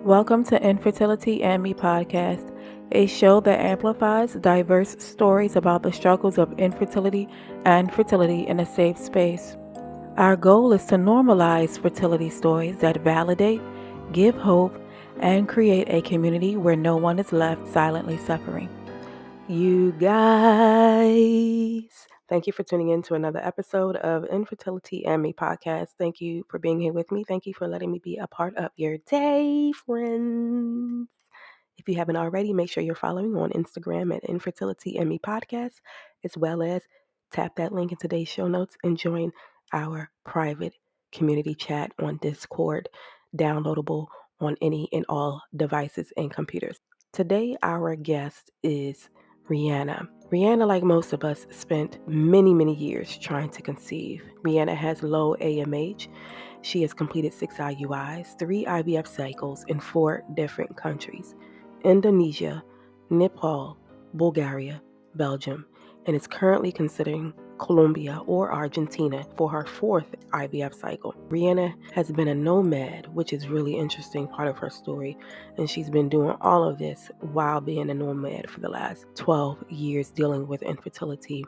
Welcome to Infertility and Me podcast, a show that amplifies diverse stories about the struggles of infertility and fertility in a safe space. Our goal is to normalize fertility stories that validate, give hope, and create a community where no one is left silently suffering. You guys, thank you for tuning in to another episode of Infertility and Me podcast. Thank you for being here with me. Thank you for letting me be a part of your day, friends. If you haven't already, make sure you're following on Instagram at Infertility and Me podcast, as well as tap that link in today's show notes and join our private community chat on Discord, downloadable on any and all devices and computers. Today, our guest is Rianna. Rianna, like most of us, spent many years trying to conceive. Rianna has low AMH. She has completed 6 IUIs, 3 IVF cycles in 4 different countries: Indonesia, Nepal, Bulgaria, Belgium, and is currently considering Colombia or Argentina for her 4th IVF cycle. Rianna has been a nomad, which is really interesting part of her story, and she's been doing all of this while being a nomad for the last 12 years dealing with infertility,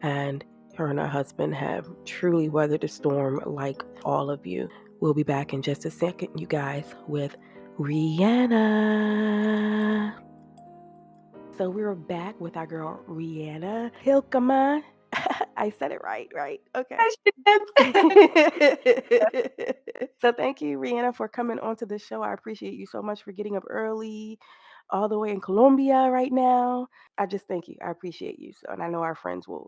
and her and her husband have truly weathered the storm like all of you. We'll be back in just a second, you guys, with Rianna. So we're back with our girl Rianna Hijlkema. I said it right? Okay. So thank you, Rianna, for coming onto the show. I appreciate you so much for getting up early, all the way in Colombia right now. I just thank you. I appreciate you. So, and I know our friends will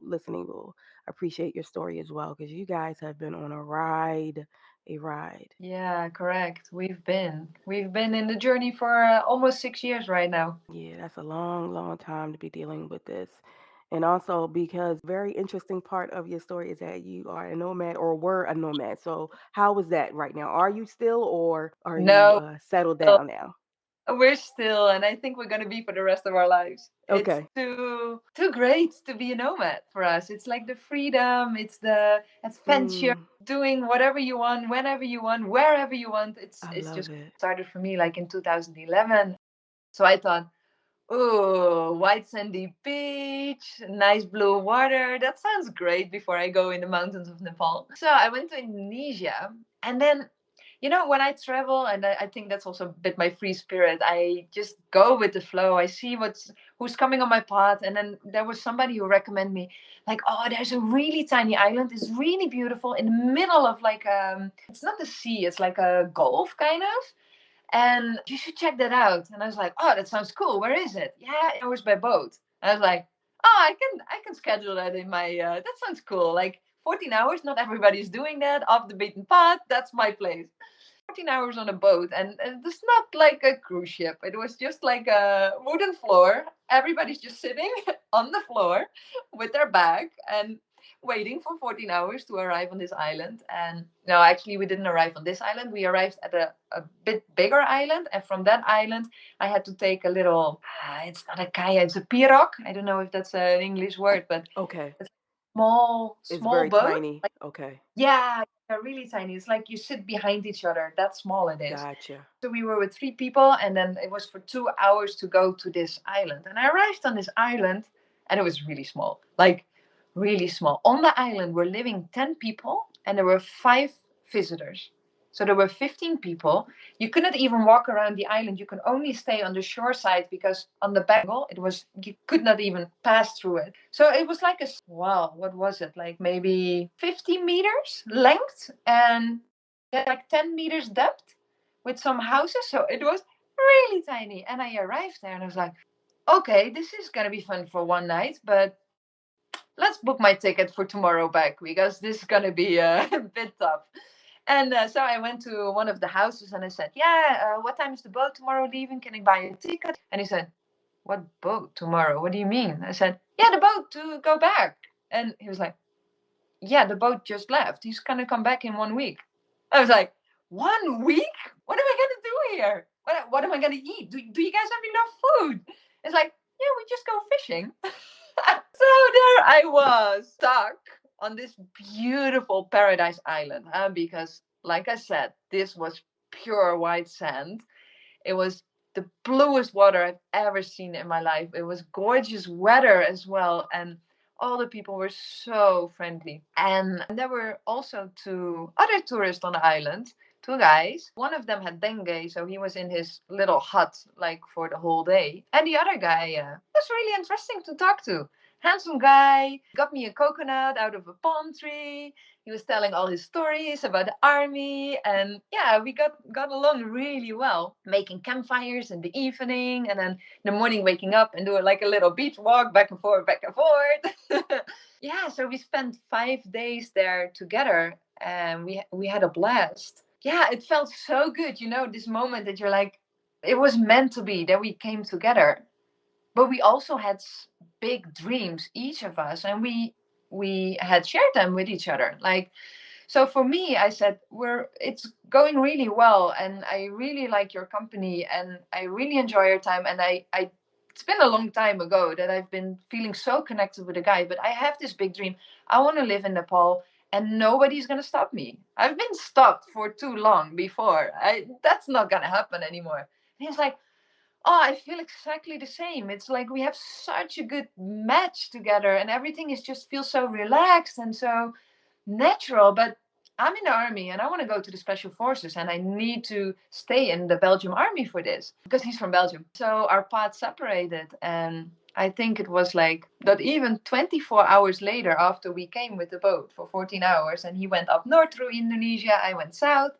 appreciate your story as well, because you guys have been on a ride. Yeah, correct. We've been in the journey for almost 6 years right now. Yeah, that's a long time to be dealing with this. And also because very interesting part of your story is that you are a nomad or were a nomad. So how is that right now? Are you still, or are you No, settled still, down now? we're still, and I think we're gonna be for the rest of our lives. It's Okay. too great to be a nomad for us. It's like the freedom, it's the adventure, Mm, doing whatever you want, whenever you want, wherever you want. I It's love just it. started for me like in 2011. So I thought, oh, white sandy beach, nice blue water. That sounds great before I go in the mountains of Nepal. So I went to Indonesia. And then, when I travel, and I think that's also a bit my free spirit, I just go with the flow. I see who's coming on my path. And then there was somebody who recommended me, like, oh, there's a really tiny island. It's really beautiful in the middle of like, it's not the sea, it's like a gulf kind of, and you should check that out. And I was like, oh, that sounds cool. Where is it? Yeah, hours by boat. I was like, oh, I can schedule that in my. That sounds cool. Like 14 hours. Not everybody's doing that off the beaten path. That's my place. 14 hours on a boat, and it's not like a cruise ship. It was just like a wooden floor. Everybody's just sitting on the floor with their bag and waiting for 14 hours to arrive on this island. And no, actually, we didn't arrive on this island. We arrived at a bit bigger island. And from that island, I had to take a little, it's not a kayak, it's a pirog. I don't know if that's an English word, but Okay. it's a small, It's small very boat. tiny. Okay. Yeah, they're really tiny. It's like you sit behind each other. That small it is. Gotcha. So we were with 3 people, and then it was for 2 hours to go to this island. And I arrived on this island, and it was really small, like really small. On the island were living 10 people, and there were 5 visitors. So there were 15 people. You couldn't even walk around the island. You could only stay on the shore side because on the back it was you could not even pass through it. So it was like wow, what was it? Like maybe 50 meters length and yeah, like 10 meters depth with some houses. So it was really tiny. And I arrived there and I was like, okay, this is gonna be fun for one night, but let's book my ticket for tomorrow back because this is gonna be a bit tough. And so I went to one of the houses and I said, yeah, what time is the boat tomorrow leaving? Can I buy a ticket? And he said, what boat tomorrow? What do you mean? I said, yeah, the boat to go back. And he was like, yeah, the boat just left. He's gonna come back in 1 week. I was like, 1 week? What am I gonna do here? What am I gonna eat? Do you guys have enough food? It's like, yeah, we just go fishing. So there I was stuck on this beautiful paradise island, because, like I said, this was pure white sand. It was the bluest water I've ever seen in my life. It was gorgeous weather as well. And all the people were so friendly. And there were also two other tourists on the island, two guys. One of them had dengue, so he was in his little hut like for the whole day. And the other guy was really interesting to talk to. Handsome guy, got me a coconut out of a palm tree. He was telling all his stories about the army, and yeah, we got along really well, making campfires in the evening, and then in the morning waking up and doing like a little beach walk back and forth, back and forth. Yeah, so we spent 5 days there together, and we had a blast. Yeah, it felt so good, this moment that you're like, it was meant to be that we came together. But we also had big dreams, each of us, and we had shared them with each other. Like, so for me, I said, it's going really well, and I really like your company, and I really enjoy your time. And I it's been a long time ago that I've been feeling so connected with a guy, but I have this big dream. I want to live in Nepal, and nobody's gonna stop me. I've been stopped for too long before. That's not gonna happen anymore. And he's like, oh, I feel exactly the same. It's like we have such a good match together, and everything is just feels so relaxed and so natural. But I'm in the army and I want to go to the special forces, and I need to stay in the Belgium army for this because he's from Belgium. So our paths separated, and I think it was like not even 24 hours later after we came with the boat for 14 hours, and he went up north through Indonesia, I went south.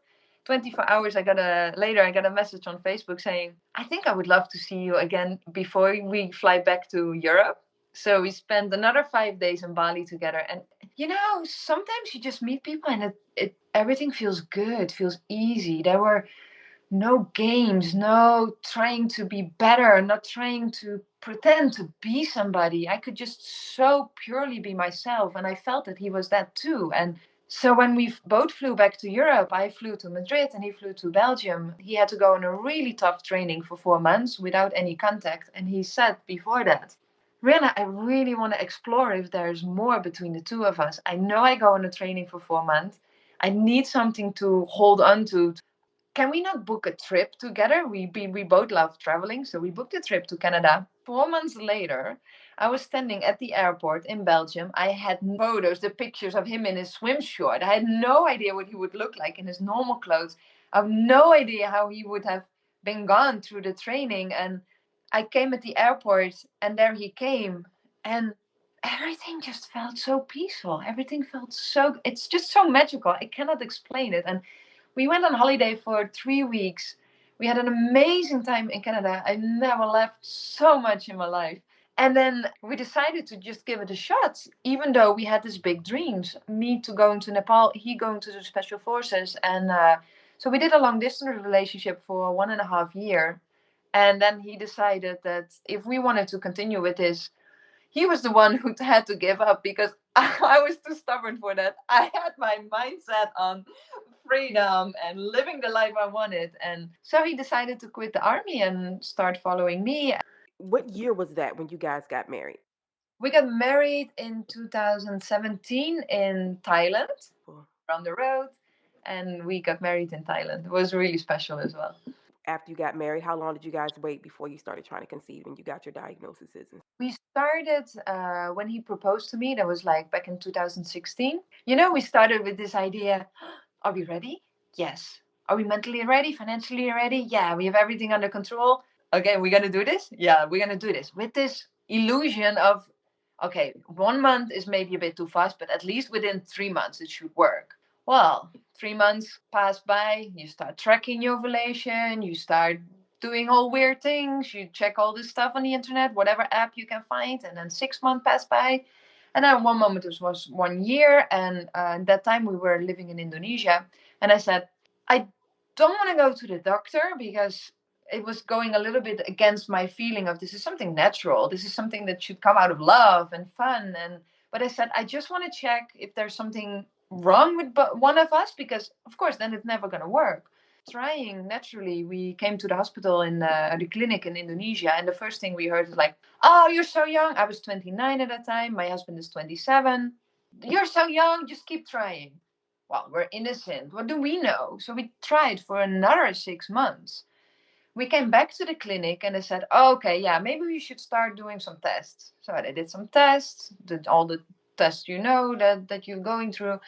24 hours I got a message on Facebook saying, I think I would love to see you again before we fly back to Europe. So we spent another 5 days in Bali together. And sometimes you just meet people and it everything feels good, feels easy. There were no games, no trying to be better, not trying to pretend to be somebody. I could just so purely be myself. And I felt that he was that too. And so when we both flew back to Europe, I flew to Madrid and he flew to Belgium. He had to go on a really tough training for 4 months without any contact. And he said before that, Rianna, I really want to explore if there's more between the two of us. I know I go on a training for 4 months. I need something to hold on to. Can we not book a trip together? We both love traveling, so we booked a trip to Canada. 4 months later, I was standing at the airport in Belgium. I had photos, the pictures of him in his swim short. I had no idea what he would look like in his normal clothes. I have no idea how he would have been gone through the training. And I came at the airport, and there he came, and everything just felt so peaceful. Everything felt it's just so magical. I cannot explain it. And we went on holiday for 3 weeks. We had an amazing time in Canada. I never left so much in my life. And then we decided to just give it a shot, even though we had these big dreams. Me to going to Nepal, he going to the special forces. And so we did a long distance relationship for 1.5 years. And then he decided that if we wanted to continue with this, he was the one who had to give up because I was too stubborn for that. I had my mindset on freedom and living the life I wanted. And so he decided to quit the army and start following me. What year was that when you guys got married? We got married in 2017 in Thailand, Well, around the road. And we got married in Thailand. It was really special as well. after you got married, how long did you guys wait before you started trying to conceive and you got your diagnoses? We started when he proposed to me. That was like back in 2016. We started with this idea. Are we ready? Yes. Are we mentally ready? Financially ready? Yeah. We have everything under control. Okay, we're going to do this? Yeah, we're going to do this. With this illusion of, okay, 1 month is maybe a bit too fast, but at least within 3 months it should work. Well, 3 months pass by, you start tracking your ovulation, you start doing all weird things, you check all this stuff on the internet, whatever app you can find, and then 6 months pass by. And then one moment it was 1 year, and at that time we were living in Indonesia. And I said, I don't want to go to the doctor because it was going a little bit against my feeling of this is something natural. This is something that should come out of love and fun. And but I said, I just want to check if there's something wrong with one of us because, of course, then it's never going to work. Trying naturally, we came to the hospital in the clinic in Indonesia, and the first thing we heard is like, "Oh, you're so young." I was 29 at that time. My husband is 27. You're so young. Just keep trying. Well, we're innocent. What do we know? So we tried for another 6 months. We came back to the clinic and they said, oh, okay, yeah, maybe we should start doing some tests. So they did some tests, did all the tests that you're going through,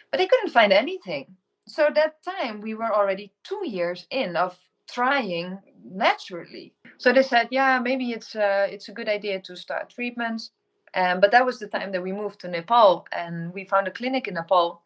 but they couldn't find anything. So that time we were already 2 years in of trying naturally. So they said, yeah, maybe it's a good idea to start treatments. But that was the time that we moved to Nepal and we found a clinic in Nepal.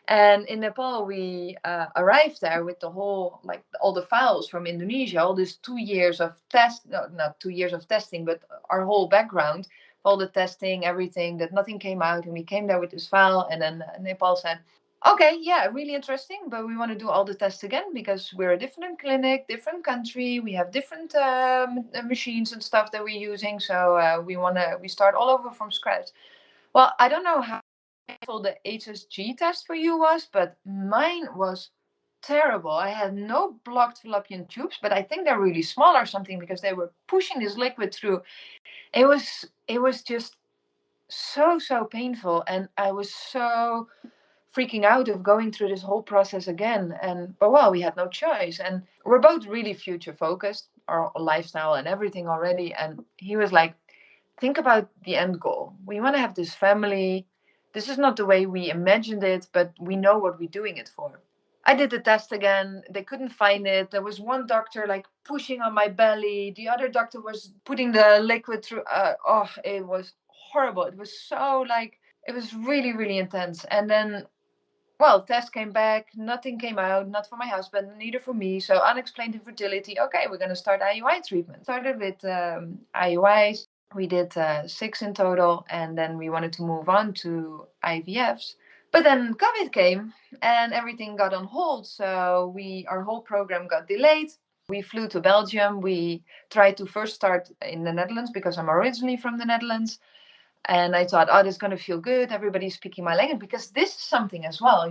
And in Nepal, we arrived there with the whole, like all the files from Indonesia, all these 2 years of test, no, not 2 years of testing, but our whole background, all the testing, everything, that nothing came out. And we came there with this file. And then Nepal said, okay, yeah, really interesting, but we want to do all the tests again because we're a different clinic, different country. We have different machines and stuff that we're using. So we start all over from scratch. Well, I don't know how the HSG test for you was, but mine was terrible. I had no blocked fallopian tubes, but I think they're really small or something because they were pushing this liquid through. It was just so painful, and I was so freaking out of going through this whole process again. And but well, we had no choice, and we're both really future focused, our lifestyle and everything already. And he was like, think about the end goal. We want to have this family. This is not the way we imagined it, but we know what we're doing it for. I did the test again. They couldn't find it. There was one doctor like pushing on my belly. The other doctor was putting the liquid through. Oh, it was horrible. It was so like, it was really, really intense. And then, well, test came back. Nothing came out. Not for my husband, neither for me. So unexplained infertility. Okay, we're going to start IUI treatment. Started with IUIs. We did 6 in total, and then we wanted to move on to IVFs. But then COVID came, and everything got on hold. So our whole program got delayed. We flew to Belgium. We tried to first start in the Netherlands because I'm originally from the Netherlands. And I thought, oh, this is going to feel good. Everybody's speaking my language, because this is something as well.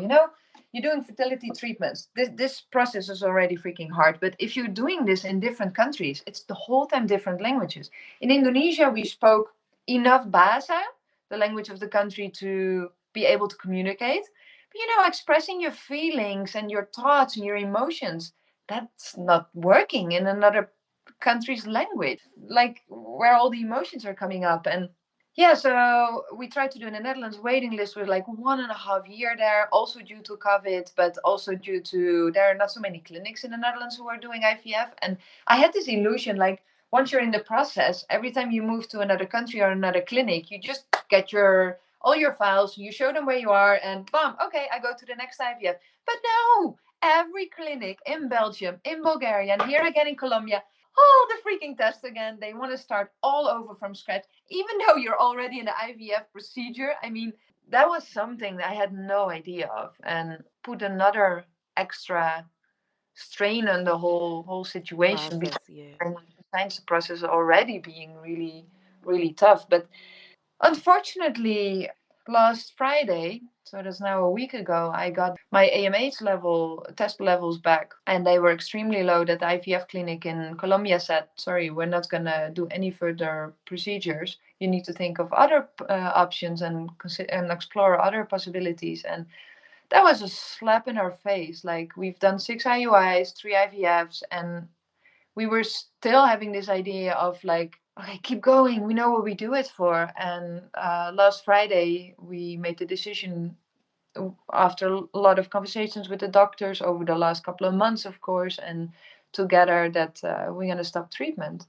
You're doing fertility treatments. This process is already freaking hard. But if you're doing this in different countries, it's the whole time different languages. In Indonesia, we spoke enough Bahasa, the language of the country, to be able to communicate. But expressing your feelings and your thoughts and your emotions, that's not working in another country's language, like where all the emotions are coming up. And yeah, so we tried to do in the Netherlands. Waiting list was like 1.5 years there, also due to COVID, but also due to there are not so many clinics in the Netherlands who are doing IVF. And I had this illusion, like once you're in the process, every time you move to another country or another clinic, you just get all your files, you show them where you are, and bam, okay, I go to the next IVF. But no, every clinic in Belgium, in Bulgaria, and here again in Colombia, all the freaking tests again. They want to start all over from scratch, even though you're already in the IVF procedure. I mean, that was something that I had no idea of, and put another extra strain on the whole situation. Process, yeah. Besides the science process already being really, really tough. But unfortunately, last Friday, so that's now a week ago, I got my AMH test levels back, and they were extremely low. That the IVF clinic in Colombia said, sorry, we're not going to do any further procedures. You need to think of other options and explore other possibilities. And that was a slap in our face. Like, we've done 6 IUIs, 3 IVFs, and we were still having this idea of like, okay, keep going, we know what we do it for. And last Friday we made the decision, after a lot of conversations with the doctors over the last couple of months, of course, and together, that we're going to stop treatment.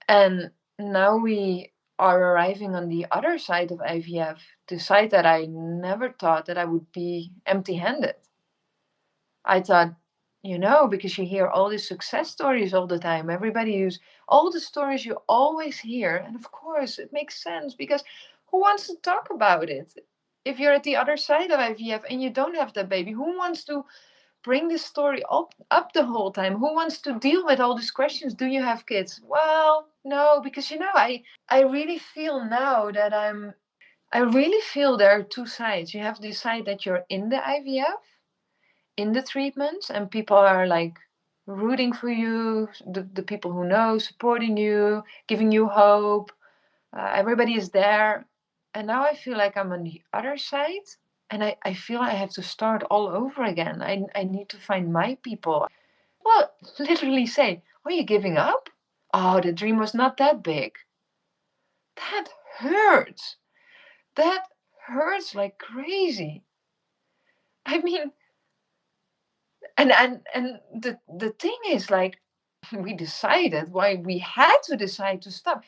And now we are arriving on the other side of IVF, the side that I never thought that I would be empty-handed. I thought, because you hear all these success stories all the time, all the stories you always hear. And of course, it makes sense, because who wants to talk about it? If you're at the other side of IVF and you don't have that baby, who wants to bring this story up the whole time? Who wants to deal with all these questions? Do you have kids? Well, no, because I really feel now that I really feel there are two sides. You have the side that you're in the IVF, in the treatments, and people are like rooting for you, the people who know, supporting you, giving you hope. Everybody is there. And now I feel like I'm on the other side, and I feel I have to start all over again. I need to find my people. Well, literally say, are you giving up? Oh, the dream was not that big. That hurts. That hurts like crazy. I mean, and the thing is, like, we decided why we had to decide to stop.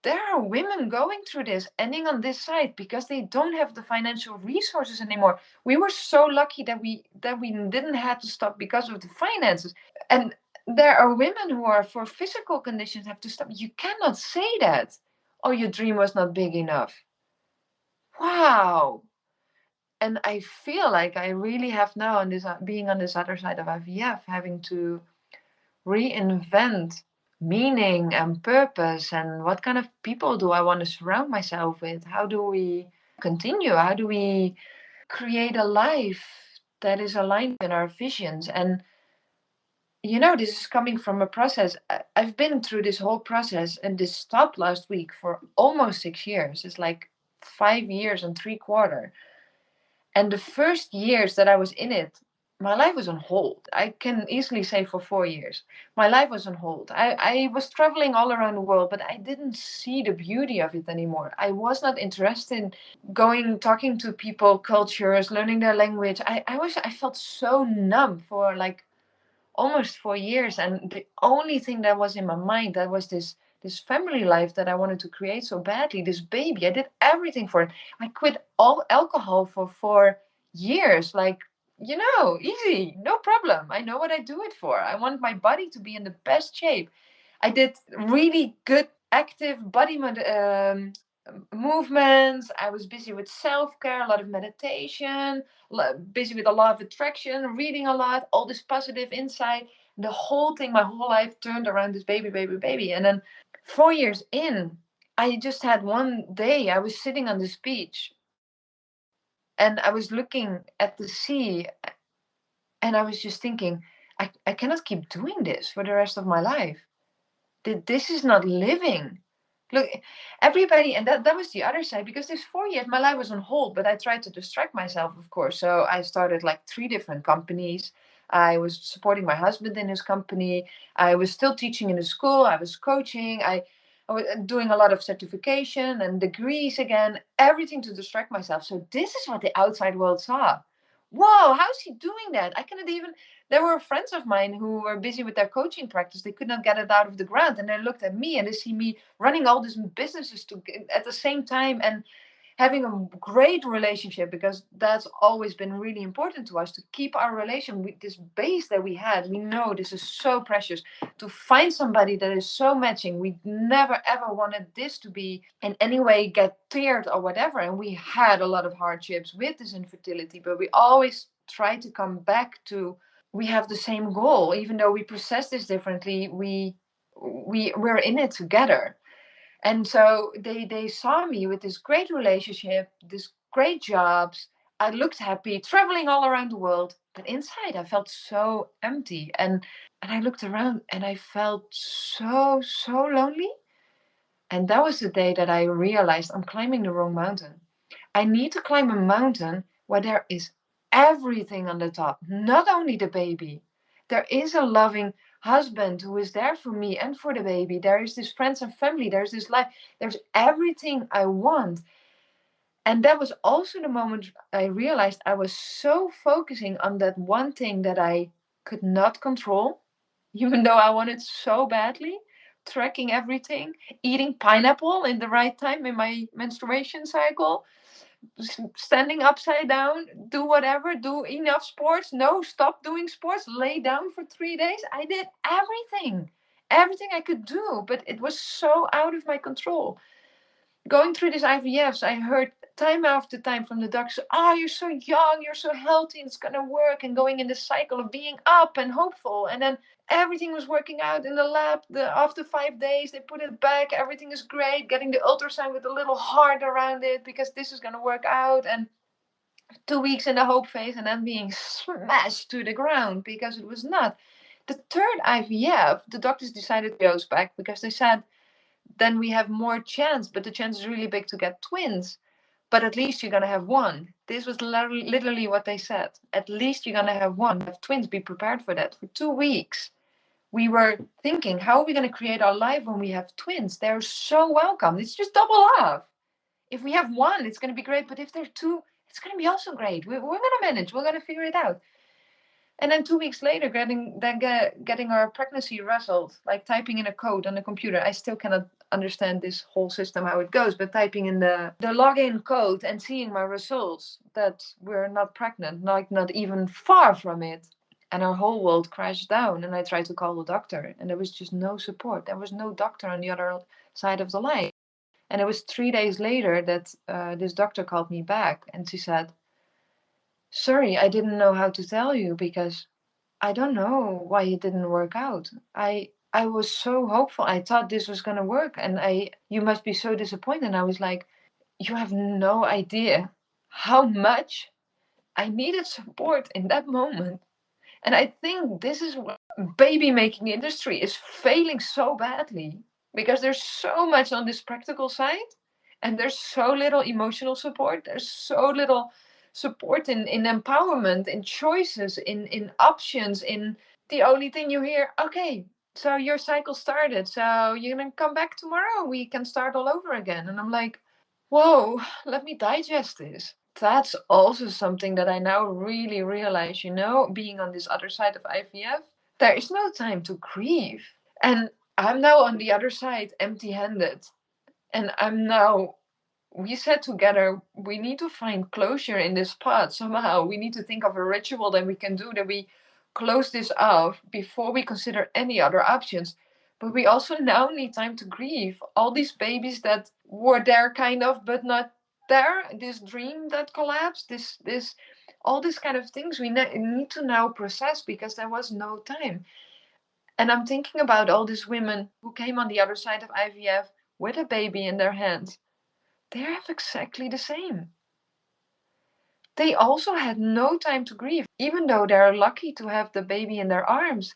There are women going through this, ending on this side because they don't have the financial resources anymore. We were so lucky that we didn't have to stop because of the finances. And there are women who are for physical conditions have to stop. You cannot say that. Oh, your dream was not big enough. Wow. And I feel like I really have now on this being on this other side of IVF, having to reinvent meaning and purpose and what kind of people do I want to surround myself with? How do we continue? How do we create a life that is aligned with our visions? And this is coming from a process. I've been through this whole process, and this stopped last week for almost 6 years. It's like 5 years and three quarter. And the first years that I was in it, my life was on hold. I can easily say for 4 years. My life was on hold. I was traveling all around the world, but I didn't see the beauty of it anymore. I was not interested in going, talking to people, cultures, learning their language. I felt so numb for like almost 4 years, and the only thing that was in my mind, that was this family life that I wanted to create so badly, this baby. I did everything for it. I quit all alcohol for 4 years, like, easy, no problem. I know what I do it for. I want my body to be in the best shape. I did really good active body movements. I was busy with self-care, a lot of meditation, busy with a law of attraction, reading a lot, all this positive insight. The whole thing, my whole life turned around this baby, baby, baby. And then 4 years in, I just had one day, I was sitting on this beach and I was looking at the sea, and I was just thinking, I cannot keep doing this for the rest of my life. This is not living. Look, everybody, and that was the other side, because this 4 years my life was on hold, but I tried to distract myself, of course. So I started like 3 different companies. I was supporting my husband in his company. I was still teaching in the school. I was coaching. I was doing a lot of certification and degrees again, everything to distract myself. So this is what the outside world saw. Whoa, how's he doing that? I cannot even. There were friends of mine who were busy with their coaching practice. They could not get it out of the ground. And they looked at me and they see me running all these businesses at the same time and having a great relationship, because that's always been really important to us, to keep our relation with this base that we had. We know this is so precious, to find somebody that is so matching. We never ever wanted this to be in any way get teared or whatever. And we had a lot of hardships with this infertility, but we always try to come back to, we have the same goal. Even though we process this differently, we're in it together. And so they saw me with this great relationship, this great jobs. I looked happy, traveling all around the world, but inside I felt so empty. And I looked around and I felt so lonely. And that was the day that I realized I'm climbing the wrong mountain. I need to climb a mountain where there is everything on the top, not only the baby. There is a loving husband who is there for me and for the baby. There is this friends and family. There's this life. There's everything I want. And that was also the moment I realized I was so focusing on that one thing that I could not control, even though I wanted so badly. Tracking everything, eating pineapple in the right time in my menstruation cycle, standing upside down, do whatever, do enough sports, no, stop doing sports, lay down for 3 days. I did everything I could do, but it was so out of my control. Going through these IVFs, I heard time after time from the doctors, oh, you're so young, you're so healthy, it's gonna work, and going in this cycle of being up and hopeful. And then everything was working out in the lab. After 5 days, they put it back, everything is great, getting the ultrasound with a little heart around it because this is gonna work out. And 2 weeks in the hope phase, and then being smashed to the ground because it was not. The third IVF, the doctors decided to go back because they said, then we have more chance, but the chance is really big to get twins. But at least you're going to have one. This was literally what they said. At least you're going to have one. Have twins. Be prepared for that. For 2 weeks, we were thinking, how are we going to create our life when we have twins? They're so welcome. It's just double love. If we have one, it's going to be great. But if there are two, it's going to be also great. We're going to manage. We're going to figure it out. And then 2 weeks later, getting our pregnancy result, like typing in a code on the computer. I still cannot understand this whole system how it goes, but typing in the login code and seeing my results that we're not pregnant, like not even far from it. And our whole world crashed down. And I tried to call the doctor, and there was just no support. There was no doctor on the other side of the line. And it was 3 days later that this doctor called me back, and she said, "Sorry, I didn't know how to tell you because I don't know why it didn't work out. I was so hopeful. I thought this was gonna work, and I you must be so disappointed." And I was like, "You have no idea how much I needed support in that moment." And I think this is what baby making industry is failing so badly, because there's so much on this practical side, and there's so little emotional support. There's so little support in empowerment, in choices, in options, in the only thing you hear, okay, so your cycle started, so you're gonna come back tomorrow, we can start all over again. And I'm like, whoa, let me digest this. That's also something that I now really realize, being on this other side of IVF, there is no time to grieve. And I'm now on the other side empty handed. And we said together, we need to find closure in this part somehow. We need to think of a ritual that we can do, that we close this off before we consider any other options. But we also now need time to grieve all these babies that were there kind of, but not there. This dream that collapsed, all these kind of things we need to now process, because there was no time. And I'm thinking about all these women who came on the other side of IVF with a baby in their hands. They have exactly the same. They also had no time to grieve, even though they're lucky to have the baby in their arms.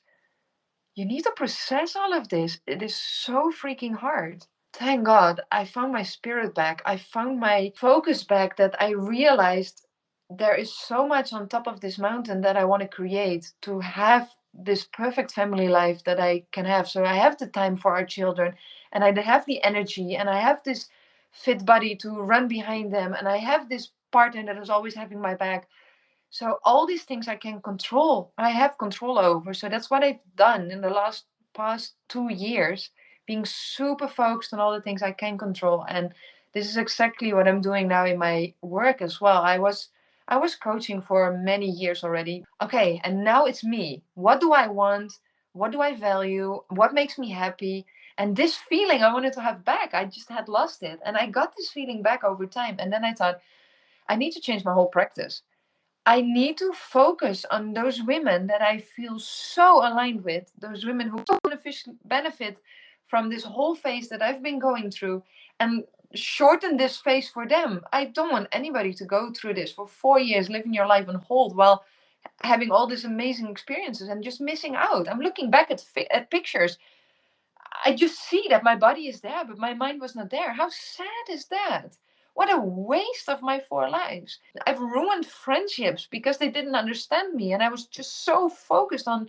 You need to process all of this. It is so freaking hard. Thank God I found my spirit back. I found my focus back, that I realized there is so much on top of this mountain that I want to create to have this perfect family life that I can have. So I have the time for our children, and I have the energy, and I have this fit body to run behind them, and I have this partner that is always having my back. So all these things I can control, I have control over. So that's what I've done in the past 2 years, being super focused on all the things I can control. And this is exactly what I'm doing now in my work as well. I was coaching for many years already. Okay, and now it's me. What do I want? What do I value? What makes me happy? And this feeling I wanted to have back, I just had lost it. And I got this feeling back over time. And then I thought, I need to change my whole practice. I need to focus on those women that I feel so aligned with, those women who benefit from this whole phase that I've been going through, and shorten this phase for them. I don't want anybody to go through this for 4 years, living your life on hold while having all these amazing experiences and just missing out. I'm looking back at pictures. I just see that my body is there, but my mind was not there. How sad is that? What a waste of my 4 lives. I've ruined friendships because they didn't understand me, and I was just so focused on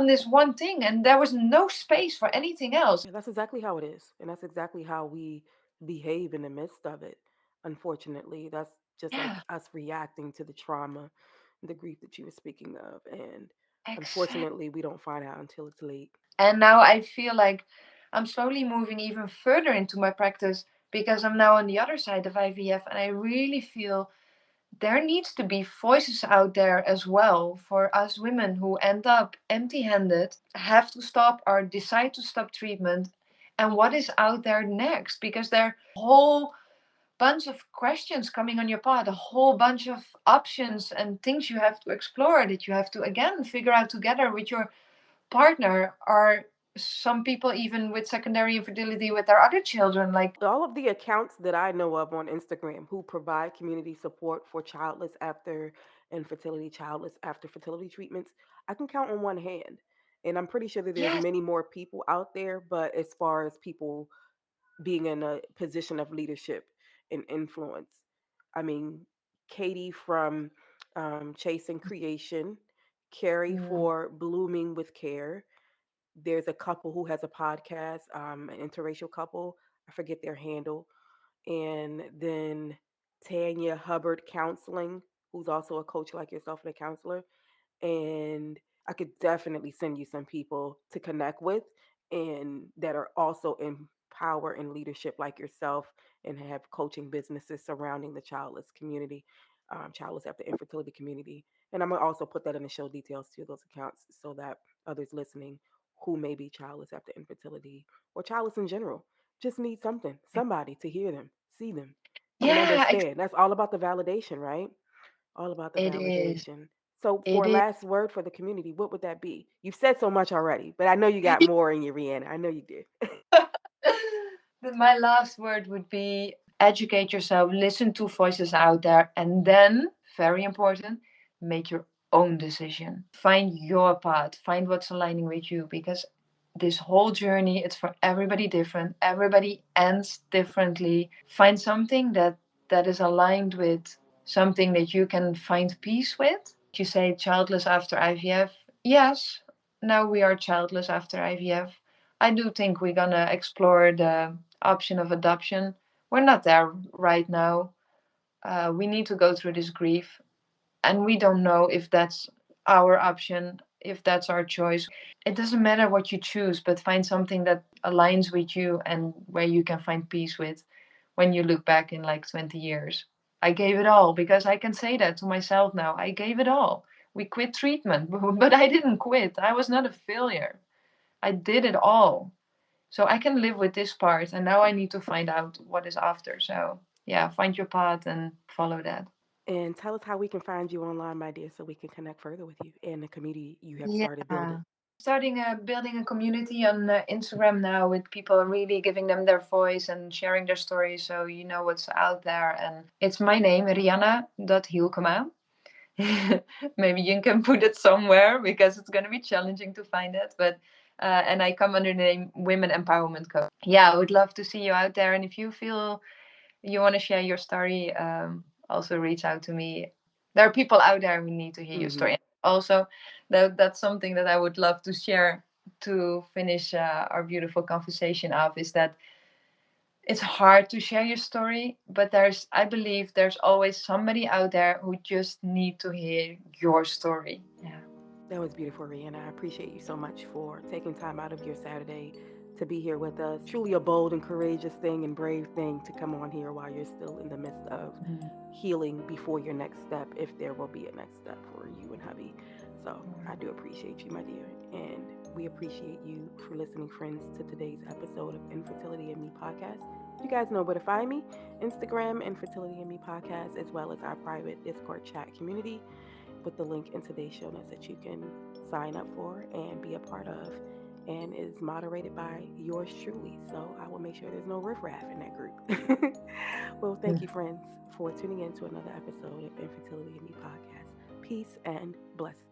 this one thing, and there was no space for anything else. Yeah, that's exactly how it is. And that's exactly how we behave in the midst of it. Unfortunately, that's just like Yeah, us reacting to the trauma, the grief that you were speaking of. And exactly. unfortunately, we don't find out until it's late. And now I feel like I'm slowly moving even further into my practice, because I'm now on the other side of IVF, and I really feel there needs to be voices out there as well for us women who end up empty handed, have to stop or decide to stop treatment, and what is out there next. Because there are a whole bunch of questions coming on your path, a whole bunch of options and things you have to explore, that you have to again figure out together with your partner, or some people even with secondary infertility with their other children. Like, All of the accounts that I know of on Instagram who provide community support for childless after infertility, childless after fertility treatments, I can count on one hand. And I'm pretty sure that there's yes, many more people out there, but as far as people being in a position of leadership and influence, I mean, Katie from Chasing Creation, Carrie Mm. for Blooming with Care. There's a couple who has a podcast, an interracial couple. I forget their handle. And then Tanya Hubbard Counseling, who's also a coach like yourself and a counselor. And I could definitely send you some people to connect with and that are also in power and leadership like yourself and have coaching businesses surrounding the childless community, childless after infertility community. And I'm gonna also put that in the show details to those accounts so that others listening who may be childless after infertility or childless in general just need something, somebody to hear them, see them, and Yeah, understand. That's all about the validation, right? All about the it is. validation. So, for It a is. last word for the community, what would that be? You've said so much already, but I know you got more in you, Rianna. I know you did. My last word would be educate yourself, listen to voices out there, and then, very important, make your own decision. Find your path, find what's aligning with you because this whole journey it's for everybody different. Everybody ends differently. Find something that is aligned with something that you can find peace with. You say childless after IVF. Yes, now we are childless after IVF. I do think we're gonna explore the option of adoption. We're not there right now. We need to go through this grief, and we don't know if that's our option, if that's our choice. It doesn't matter what you choose, but find something that aligns with you and where you can find peace with when you look back in like 20 years. I gave it all because I can say that to myself now. I gave it all. We quit treatment, but I didn't quit. I was not a failure. I did it all. So I can live with this part, and now I need to find out what is after. So yeah, find your path and follow that. And tell us how we can find you online, my dear, so we can connect further with you and the community you have started building. Yeah. Starting building a community on Instagram now with people really giving them their voice and sharing their stories so you know what's out there. And it's my name, Rianna.Hijlkema. Maybe you can put it somewhere because it's going to be challenging to find it. But and I come under the name Women Empowerment Coach. Yeah, I would love to see you out there. And if you feel you want to share your story, also reach out to me. There are people out there who need to hear your Mm-hmm. story. Also, that's something that I would love to share to finish our beautiful conversation off is that it's hard to share your story, but I believe there's always somebody out there who just need to hear your story. Yeah. That was beautiful, Rihanna. I appreciate you so much for taking time out of your Saturday to be here with us. Truly a bold and courageous thing and brave thing to come on here while you're still in the midst of Mhm. healing before your next step, if there will be a next step for you and hubby. So I do appreciate you, my dear. And we appreciate you for listening, friends, to today's episode of Infertility and Me podcast. You guys know where to find me: Instagram, Infertility and Me podcast, as well as our private Discord chat community with the link in today's show notes that you can sign up for and be a part of, and is moderated by yours truly. So I will make sure there's no riffraff in that group. Well, thank you, friends, for tuning in to another episode of Infertility and Me podcast. Peace and blessings.